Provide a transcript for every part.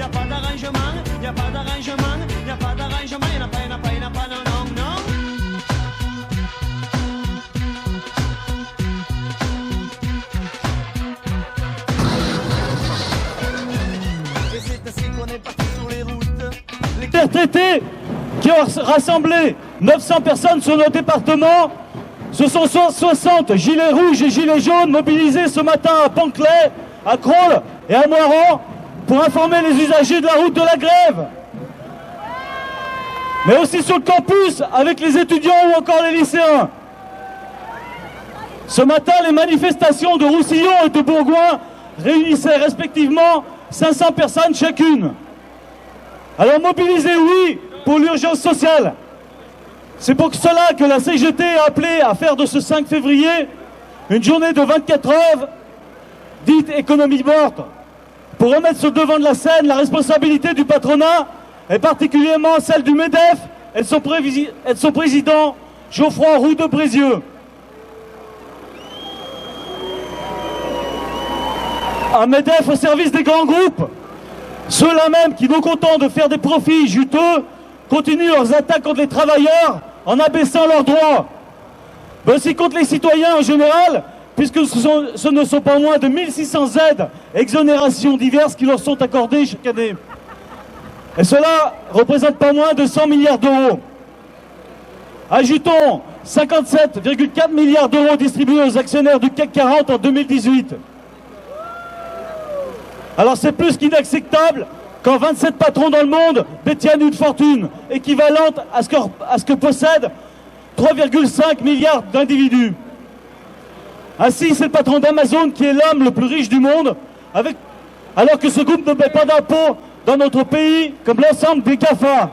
a pas d'arrangement, y a pas d'arrangement, y a pas d'arrangement, y en a pas, y en a pas, y en a pas, non, non, non. Et c'est ainsi qu'on est parti sur les routes. Les retraités qui ont rassemblé 900 personnes sur nos départements, ce sont 60 gilets rouges et gilets jaunes mobilisés ce matin à Pont-Clair, à Crolles et à Moiran pour informer les usagers de la route de la grève. Mais aussi sur le campus avec les étudiants ou encore les lycéens. Ce matin, les manifestations de Roussillon et de Bourgoin réunissaient respectivement 500 personnes chacune. Alors mobiliser, oui, pour l'urgence sociale. C'est pour cela que la CGT a appelé à faire de ce 5 février une journée de 24 heures dite économie morte, pour remettre sur le devant de la scène la responsabilité du patronat et particulièrement celle du MEDEF et de son président Geoffroy Roux de Brézieux. Un MEDEF au service des grands groupes, ceux-là même qui, non contents de faire des profits juteux, continuent leurs attaques contre les travailleurs en abaissant leurs droits, mais aussi contre les citoyens en général, puisque ce ne sont pas moins de 1600 aides et exonérations diverses qui leur sont accordées chaque année. Et cela représente pas moins de 100 milliards d'euros. Ajoutons 57,4 milliards d'euros distribués aux actionnaires du CAC 40 en 2018. Alors c'est plus qu'inacceptable quand 27 patrons dans le monde détiennent une fortune équivalente à ce que possèdent 3,5 milliards d'individus. Ainsi, c'est le patron d'Amazon qui est l'homme le plus riche du monde, alors que ce groupe ne paie pas d'impôts dans notre pays comme l'ensemble des GAFA.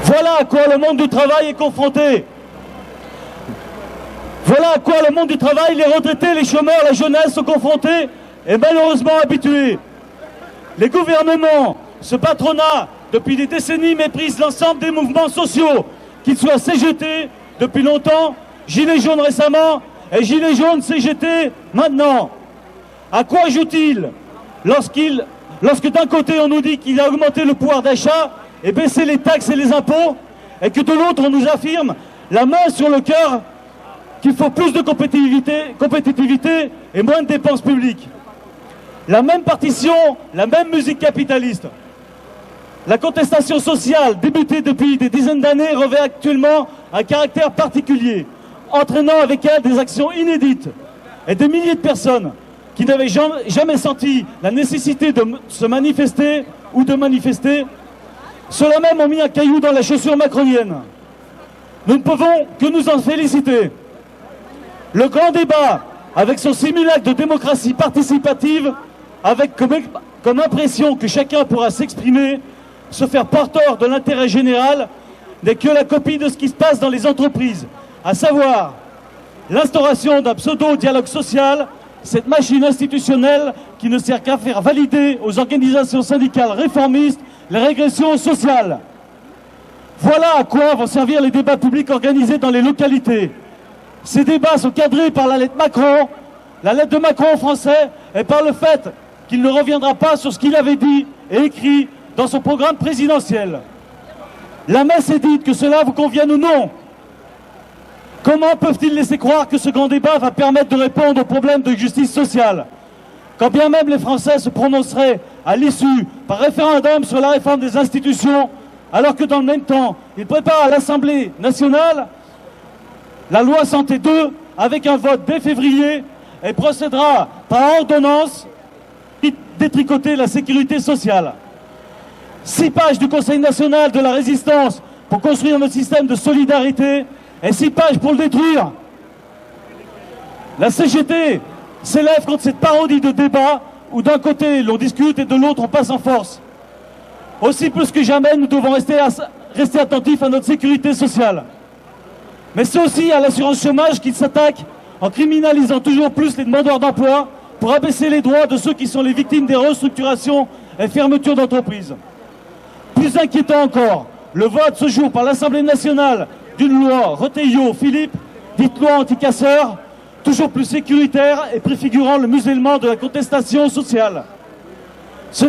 Voilà à quoi le monde du travail est confronté. Voilà à quoi le monde du travail, les retraités, les chômeurs, la jeunesse sont confrontés et malheureusement habitués. Les gouvernements, ce patronat, depuis des décennies, méprisent l'ensemble des mouvements sociaux, qu'ils soient CGT depuis longtemps, Gilets jaunes récemment et Gilets jaunes CGT maintenant. À quoi joue-t-il lorsque d'un côté on nous dit qu'il a augmenté le pouvoir d'achat et baissé les taxes et les impôts, et que de l'autre on nous affirme, la main sur le cœur, qu'il faut plus de compétitivité et moins de dépenses publiques. La même partition, la même musique capitaliste. La contestation sociale, débutée depuis des dizaines d'années, revêt actuellement un caractère particulier, entraînant avec elle des actions inédites et des milliers de personnes qui n'avaient jamais senti la nécessité de se manifester ou de manifester. Ceux-là même ont mis un caillou dans la chaussure macronienne. Nous ne pouvons que nous en féliciter. Le grand débat, avec son simulacre de démocratie participative, avec comme impression que chacun pourra s'exprimer, se faire porteur de l'intérêt général, n'est que la copie de ce qui se passe dans les entreprises, à savoir l'instauration d'un pseudo-dialogue social, cette machine institutionnelle qui ne sert qu'à faire valider aux organisations syndicales réformistes les régressions sociales. Voilà à quoi vont servir les débats publics organisés dans les localités. Ces débats sont cadrés par la lettre Macron, la lettre de Macron en français, et par le fait qu'il ne reviendra pas sur ce qu'il avait dit et écrit dans son programme présidentiel. La messe est dite, que cela vous convienne ou non. Comment peuvent-ils laisser croire que ce grand débat va permettre de répondre aux problèmes de justice sociale, quand bien même les Français se prononceraient à l'issue par référendum sur la réforme des institutions, alors que dans le même temps, ils préparent à l'Assemblée nationale la loi Santé 2 avec un vote dès février et procédera par ordonnance détricoter la sécurité sociale. 6 pages du Conseil national de la résistance pour construire notre système de solidarité et 6 pages pour le détruire. La CGT s'élève contre cette parodie de débat où d'un côté l'on discute et de l'autre on passe en force. Aussi plus que jamais, nous devons rester attentifs à notre sécurité sociale. Mais c'est aussi à l'assurance chômage qu'il s'attaque en criminalisant toujours plus les demandeurs d'emploi pour abaisser les droits de ceux qui sont les victimes des restructurations et fermetures d'entreprises. Plus inquiétant encore, le vote ce jour par l'Assemblée nationale d'une loi Retailleau-Philippe, dite loi anti-casseurs, toujours plus sécuritaire et préfigurant le musellement de la contestation sociale. Ce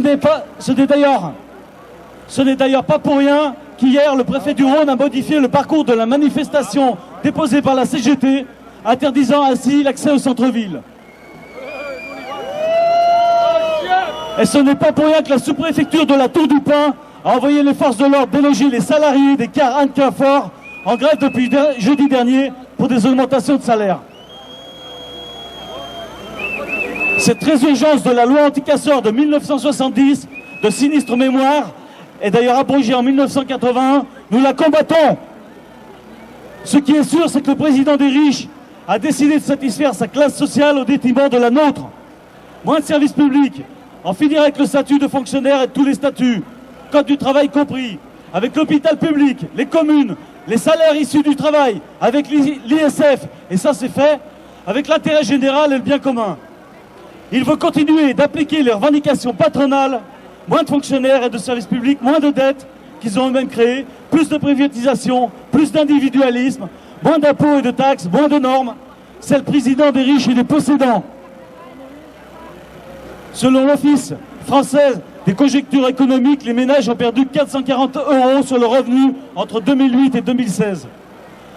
n'est d'ailleurs pas pour rien qu'hier, le préfet du Rhône a modifié le parcours de la manifestation déposée par la CGT, interdisant ainsi l'accès au centre-ville. Et ce n'est pas pour rien que la sous-préfecture de la Tour du Pin a envoyé les forces de l'ordre déloger les salariés des cars Anne Fort en grève depuis jeudi dernier pour des augmentations de salaire. Cette résurgence de la loi anti-casseurs de 1970, de sinistre mémoire, est d'ailleurs abrogée en 1981, nous la combattons. Ce qui est sûr, c'est que le président des riches a décidé de satisfaire sa classe sociale au détriment de la nôtre. Moins de services publics, en finir avec le statut de fonctionnaire et tous les statuts, code du travail compris, avec l'hôpital public, les communes, les salaires issus du travail, avec l'ISF, et ça c'est fait, avec l'intérêt général et le bien commun. Il veut continuer d'appliquer les revendications patronales, moins de fonctionnaires et de services publics, moins de dettes qu'ils ont eux-mêmes créées, plus de privatisation, plus d'individualisme, moins d'impôts et de taxes, moins de normes. C'est le président des riches et des possédants. Selon l'Office français des conjectures économiques, les ménages ont perdu 440 € sur le revenu entre 2008 et 2016.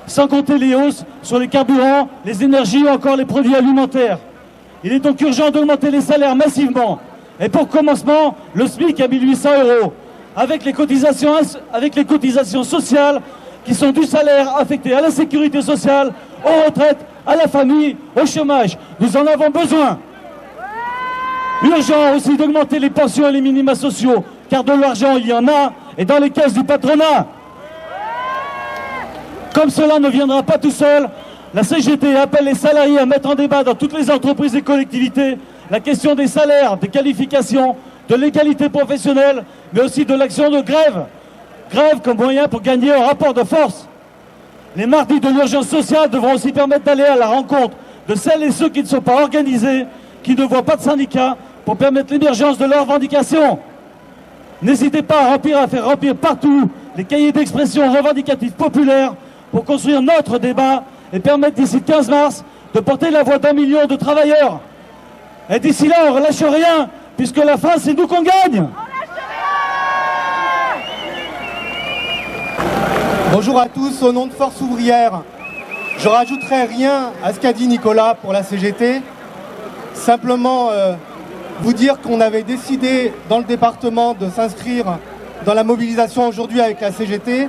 Sans compter les hausses sur les carburants, les énergies ou encore les produits alimentaires. Il est donc urgent d'augmenter les salaires massivement. Et pour commencement, le SMIC à 1 800 €, avec les cotisations sociales qui sont du salaire affecté à la sécurité sociale, aux retraites, à la famille, au chômage. Nous en avons besoin. Urgent aussi d'augmenter les pensions et les minima sociaux, car de l'argent il y en a, et dans les caisses du patronat. Comme cela ne viendra pas tout seul, la CGT appelle les salariés à mettre en débat dans toutes les entreprises et collectivités la question des salaires, des qualifications, de l'égalité professionnelle, mais aussi de l'action de grève. Grève comme moyen pour gagner un rapport de force. Les mardis de l'urgence sociale devront aussi permettre d'aller à la rencontre de celles et ceux qui ne sont pas organisés, qui ne voient pas de syndicats, pour permettre l'émergence de leurs revendications. N'hésitez pas à faire remplir partout les cahiers d'expression revendicatifs populaires pour construire notre débat et permettre d'ici 15 mars de porter la voix d'1 million de travailleurs. Et d'ici là, on ne relâche rien, puisque la fin, c'est nous qu'on gagne. Bonjour à tous, au nom de Force Ouvrière, je rajouterai rien à ce qu'a dit Nicolas pour la CGT. Simplement vous dire qu'on avait décidé dans le département de s'inscrire dans la mobilisation aujourd'hui avec la CGT.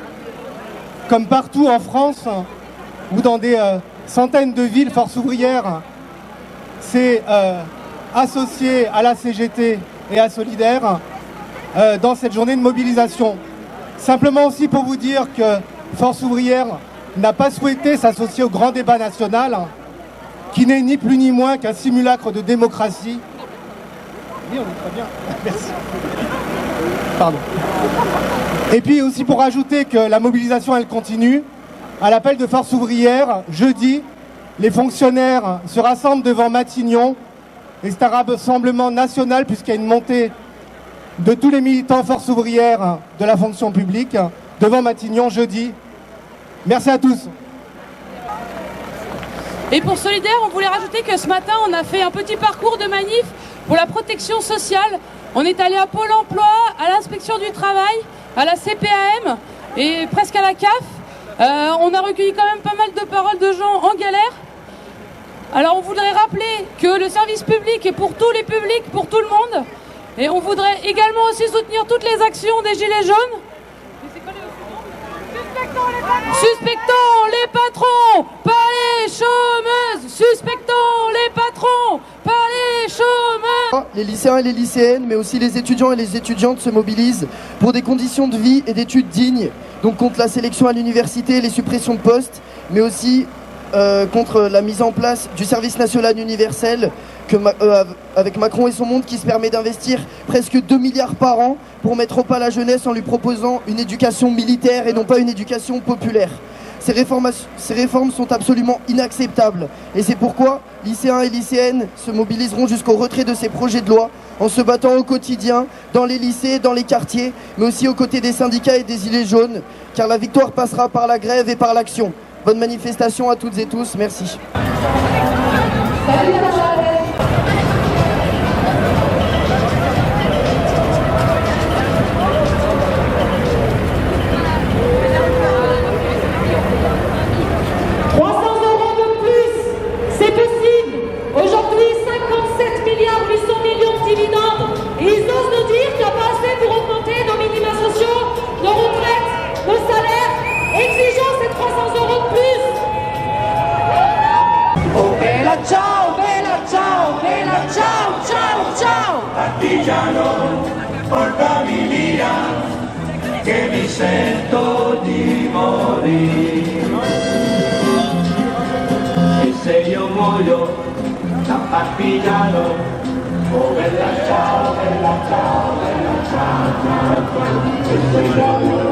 Comme partout en France, ou dans des centaines de villes, Force Ouvrière s'est associée à la CGT et à Solidaire dans cette journée de mobilisation. Simplement aussi pour vous dire que Force Ouvrière n'a pas souhaité s'associer au grand débat national, qui n'est ni plus ni moins qu'un simulacre de démocratie. Oui, on est très bien. Merci. Pardon. Et puis aussi pour rajouter que la mobilisation, elle continue. À l'appel de Force Ouvrière, jeudi, les fonctionnaires se rassemblent devant Matignon. Et c'est un rassemblement national puisqu'il y a une montée de tous les militants Force Ouvrière de la fonction publique devant Matignon jeudi. Merci à tous. Et pour Solidaire, on voulait rajouter que ce matin, on a fait un petit parcours de manif pour la protection sociale. On est allé à Pôle emploi, à l'inspection du travail, à la CPAM et presque à la CAF. On a recueilli quand même pas mal de paroles de gens en galère. Alors on voudrait rappeler que le service public est pour tous les publics, pour tout le monde. Et on voudrait également aussi soutenir toutes les actions des Gilets jaunes. Suspectons les patrons, pas les chômeuses. Suspectons les patrons, pas les chômeuses. Les lycéens et les lycéennes, mais aussi les étudiants et les étudiantes se mobilisent pour des conditions de vie et d'études dignes. Donc contre la sélection à l'université, les suppressions de postes, mais aussi contre la mise en place du service national universel avec Macron et son monde qui se permet d'investir presque 2 milliards par an pour mettre au pas la jeunesse en lui proposant une éducation militaire et non pas une éducation populaire. Ces réformes sont absolument inacceptables et c'est pourquoi lycéens et lycéennes se mobiliseront jusqu'au retrait de ces projets de loi en se battant au quotidien dans les lycées, dans les quartiers, mais aussi aux côtés des syndicats et des gilets jaunes, car la victoire passera par la grève et par l'action. Bonne manifestation à toutes et tous, merci. porta via che mi sento di morire. E se io muoio da partigiano, oh bella ciao, bella ciao, bella ciao, ciao. E se muoio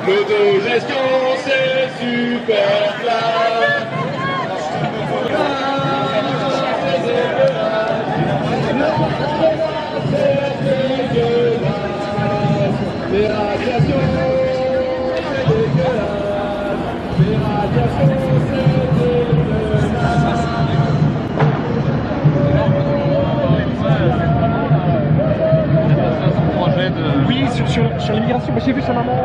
L'autogestion, c'est super classe. Les radiations, c'est dégueulasse. Les radiations, c'est dégueulasse. Oui, sur l'immigration, j'ai vu sa maman.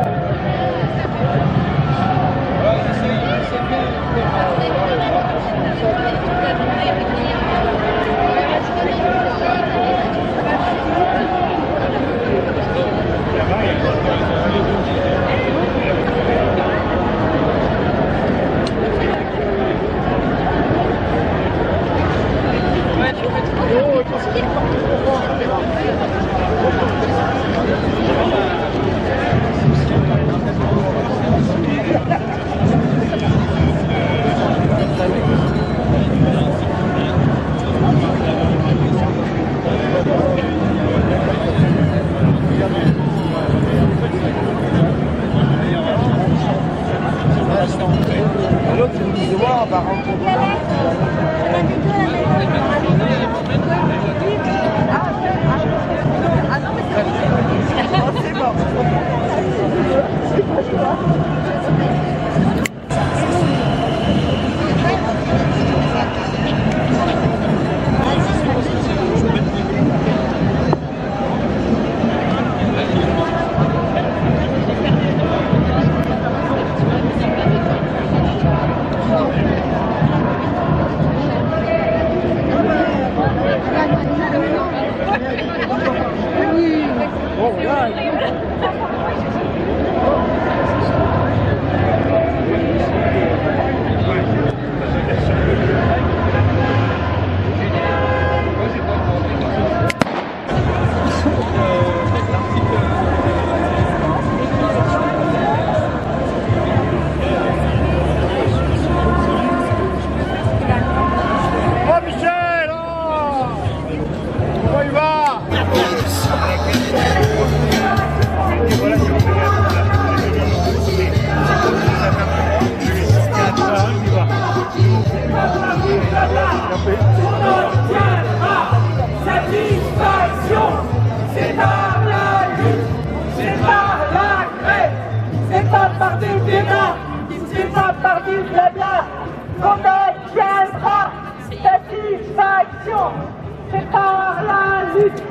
C'est par la lutte,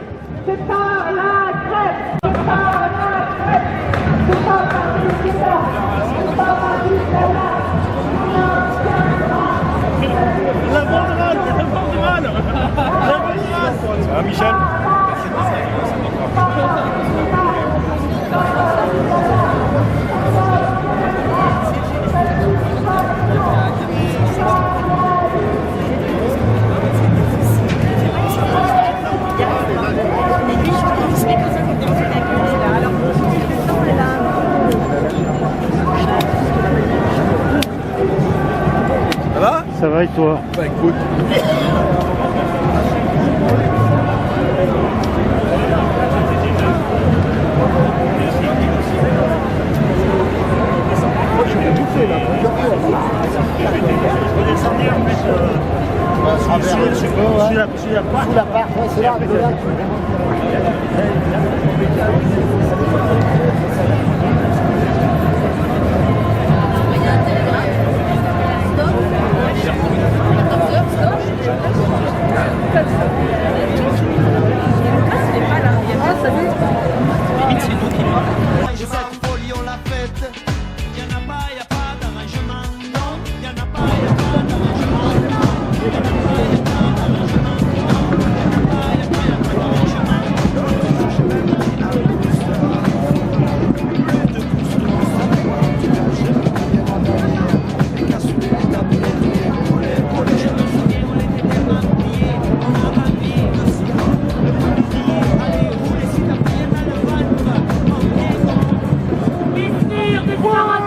c'est par la grève, c'est par la grève, c'est pas par les États, c'est pas par les États. La banderole, la banderole, la banderole. Ça va, Michel? Ça va? Ça va et toi? Bah écoute. J'aurais tout fait là, sous la part, c'est là, Cette folie on l'a faite, y'en a pas, y'a pas d'arrangement, non, y'en a pas, y'a pas d'arrangement, y'en a pas, y'a pas d'arrangement, y'en a pas, y'a pas Venir de voir